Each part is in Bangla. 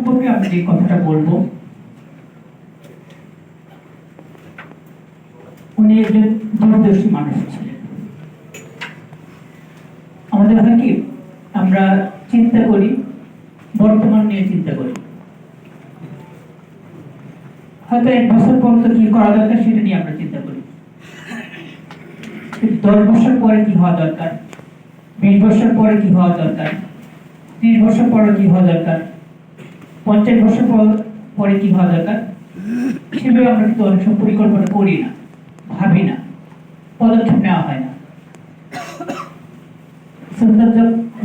সম্পর্কে আমি যে কথাটা বলবো, উনি একজন দূরদর্শী মানুষ ছিলেন। আমাদের হয় কি, আমরা চিন্তা করি, বর্তমান নিয়ে চিন্তা করি, হয়তো 1 বছর পর তো কি করা দরকার সেটা নিয়ে আমরা চিন্তা করি। 10 বছর পরে কি হওয়া দরকার, 20 বছর পরে কি হওয়া দরকার, 30 বছর পরে কি হওয়া দরকার, 50 বছর পরে কি হওয়া দরকার, সেভাবে আমরা কিন্তু অনেক সময় পরিকল্পনা করি না, ভাবি না, পদক্ষেপ নেওয়া হয় না। সুলতান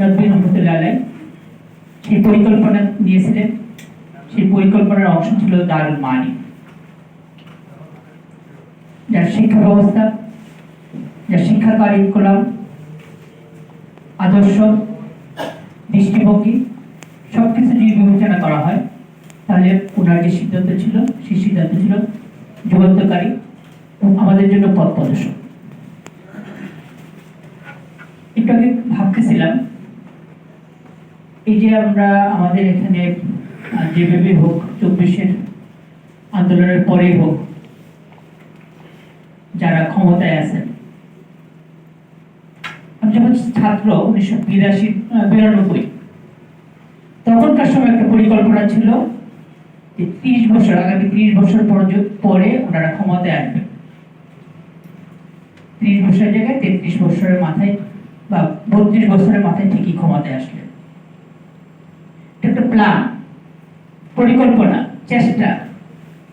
রাব্বি রহমতুল্লাহ আলাইহি সেই পরিকল্পনা নিয়েছিলেন। সেই পরিকল্পনার অংশ ছিল দারুল মাআনী, যার শিক্ষা ব্যবস্থা, যার শিক্ষা কারিকুলাম, আদর্শ, দৃষ্টিভঙ্গি সবকিছু যদি বিবেচনা করা হয়, তাহলে ওনার যে সিদ্ধান্ত ছিল সেই সিদ্ধান্ত ছিল যুগান্তকারী এবং আমাদের জন্য পথ প্রদর্শক। একটু আগে ভাবতেছিলাম, এই যে আমরা আমাদের এখানে যেভাবে হোক, 24-এর আন্দোলনের পরেই হোক, যারা ক্ষমতায় আছেন, আমি যখন ছাত্র 1982-92, তখনকার সময় একটা পরিকল্পনা ছিল যে 30 বছর, আগামী 30 বছর পরে ওনারা ক্ষমতায় আসবেন। 30 বছরের জায়গায় 33 বছরের মাথায় বা 32 বছরের মাথায় ঠিকই ক্ষমতায় আসলেন। একটা প্ল্যান, পরিকল্পনা, চেষ্টা,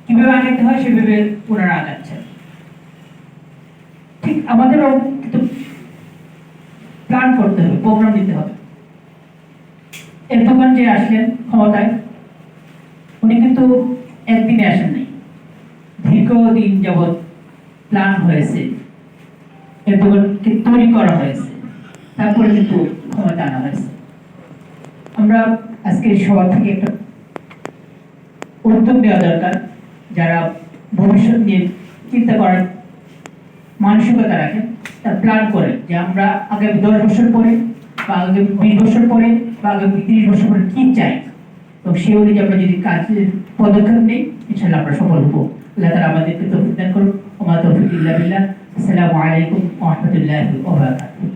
কিভাবে আগাতে হয় সেভাবে ওনারা আগাচ্ছেন। ঠিক আমাদেরও কিন্তু প্ল্যান করতে হবে, প্রোগ্রাম নিতে হবে। এরদোগান যে আসলেন ক্ষমতায়, উনি কিন্তু একদিনে আসেন নাই, দীর্ঘদিন যাবৎ প্ল্যান হয়েছে, এরদোগানকে তৈরি করা হয়েছে, তারপরে কিন্তু ক্ষমতা আনা হয়েছে। আমরা আজকে সবার থেকে একটা উদ্যোগ নেওয়া দরকার, যারা ভবিষ্যৎ নিয়ে চিন্তা করার মানসিকতা রাখেন, তার প্ল্যান করেন যে আমরা আগামী 10 বছর পরে বা আগামী 20 বছর পরে বা আগামী 30 বছর পরে কি চাই, এবং সেই অনুযায়ী আমরা যদি কাজের পদক্ষেপ নেই, ইনশাআল্লাহ আমরা সফল হবো। আল্লাহ তাআলা আমাদেরকে তৌফিক দান করুন। ওয়া মা তৌফিক ইল্লা বিল্লাহ। আসসালামু আলাইকুম ওয়া রাহমাতুল্লাহি ওয়া বারাকাতুহু।